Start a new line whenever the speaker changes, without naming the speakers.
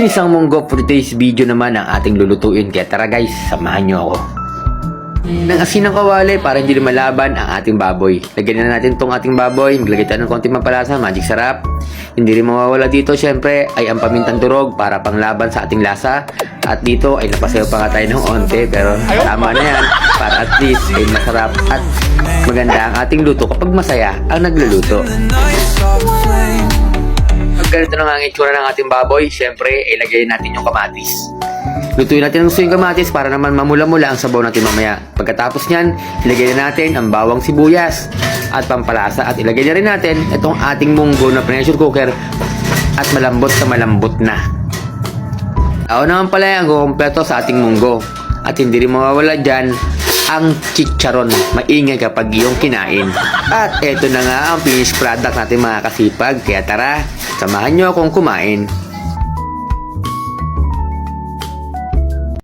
Ginisang munggo for today's video naman ang ating lulutuin. Kaya tara guys, samahan nyo ako. Ng asin ng kawali para hindi lumalaban ang ating baboy. Lagyan na natin itong ating baboy. Maglagay tayo ng konting mapalasa, magic sarap. Hindi rin mawawala dito syempre ay ang pamintang durog para panglaban sa ating lasa. At dito ay napasayo pa nga tayo ng onte, pero tama na yan para at least ay masarap at maganda ang ating luto kapag masaya ang nagluluto. Pag ganito na nga ang itsura ng ating baboy, syempre ay lagay natin yung kamatis. Lutuin natin ang gusto yung kamatis para naman mamula-mula ang sabaw natin mamaya. Pagkatapos nyan, ilagay na natin ang bawang sibuyas at pampalasa at ilagay na rin natin itong ating munggo na pressure cooker at malambot na. Ako naman pala ang kukumpleto sa ating munggo at hindi rin mawawala dyan ang chicharon. Maingay kapag iyong kinain. At eto na nga ang finished product natin mga kasipag. Kaya tara, samahan nyo akong kumain.